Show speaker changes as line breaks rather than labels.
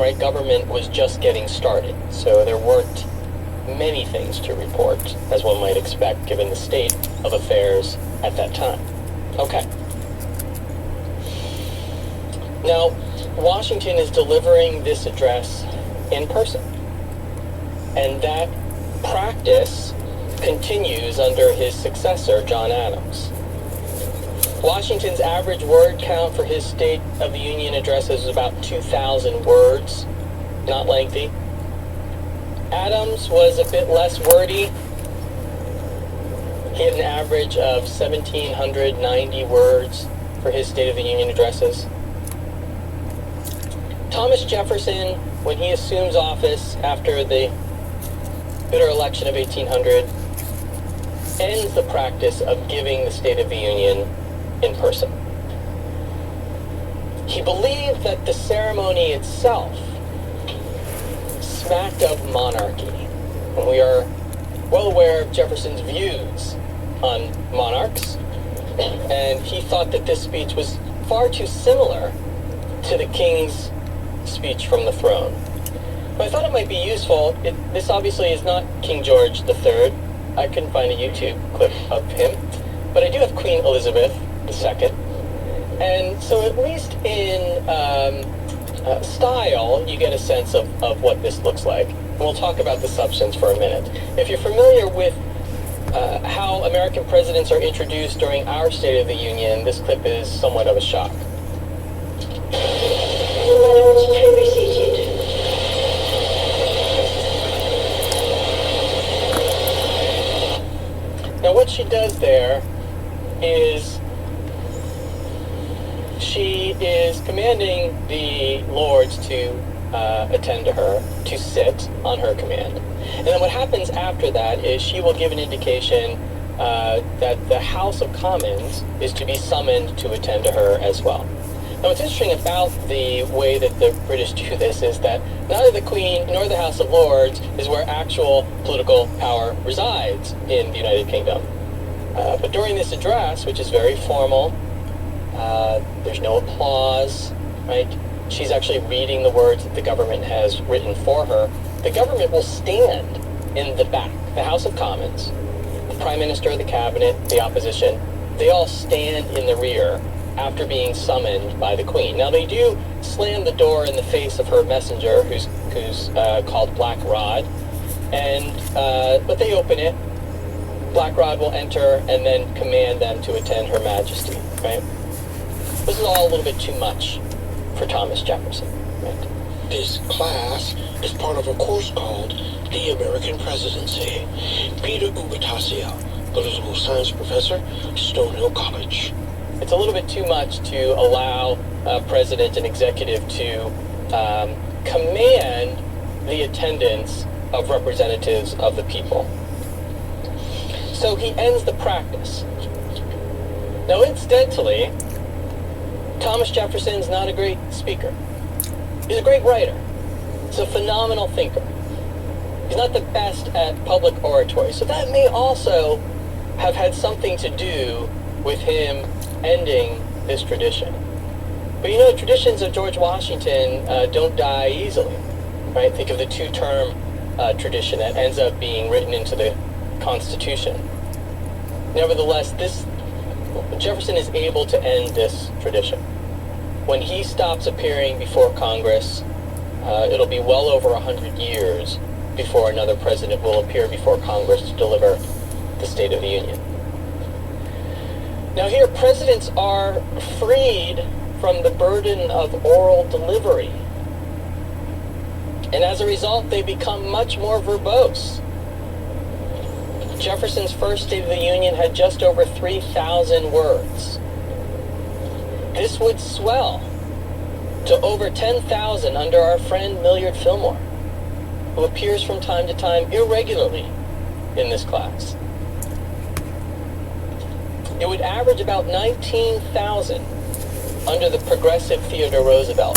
right, government was just getting started, so there weren't many things to report, as one might expect, given the state of affairs at that time. Okay. Now, Washington is delivering this address in person, and that practice continues under his successor, John Adams. Washington's average word count for his State of the Union addresses was about 2,000 words, not lengthy. Adams was a bit less wordy. He had an average of 1,790 words for his State of the Union addresses. Thomas Jefferson, when he assumes office after the bitter election of 1800, ends the practice of giving the State of the Union in person. He believed that the ceremony itself smacked of monarchy, and we are well aware of Jefferson's views on monarchs, and he thought that this speech was far too similar to the king's speech from the throne. But I thought it might be useful. This obviously is not King George III. I couldn't find a YouTube clip of him, but I do have Queen Elizabeth II. And so at least in style, you get a sense of what this looks like. And we'll talk about the substance for a minute. If you're familiar with how American presidents are introduced during our State of the Union, this clip is somewhat of a shock. Now what she does there is she is commanding the lords to attend to her, to sit on her command. And then what happens after that is she will give an indication that the House of Commons is to be summoned to attend to her as well. Now what's interesting about the way that the British do this is that neither the Queen nor the House of Lords is where actual political power resides in the United Kingdom. But during this address, which is very formal, there's no applause, right? She's actually reading the words that the government has written for her. The government will stand in the back. The House of Commons, the Prime Minister, the Cabinet, the opposition, they all stand in the rear after being summoned by the Queen. Now they do slam the door in the face of her messenger, who's called Black Rod, and but they open it. Black Rod will enter and then command them to attend Her Majesty, right? This is all a little bit too much for Thomas Jefferson, right?
This class is part of a course called The American Presidency. Peter Ubatasia, political science professor, Stonehill College.
It's a little bit too much to allow a president and executive to command the attendance of representatives of the people. So he ends the practice. Now, incidentally, Thomas Jefferson's not a great speaker. He's a great writer. He's a phenomenal thinker. He's not the best at public oratory, so that may also have had something to do with him ending this tradition. But you know, traditions of George Washington don't die easily, right? Think of the two-term tradition that ends up being written into the Constitution. Nevertheless, Jefferson is able to end this tradition. When he stops appearing before Congress, it'll be well over 100 years before another president will appear before Congress to deliver the State of the Union. Now here, presidents are freed from the burden of oral delivery. And as a result, they become much more verbose. Jefferson's first State of the Union had just over 3,000 words. This would swell to over 10,000 under our friend Millard Fillmore, who appears from time to time irregularly in this class. It would average about 19,000 under the progressive Theodore Roosevelt,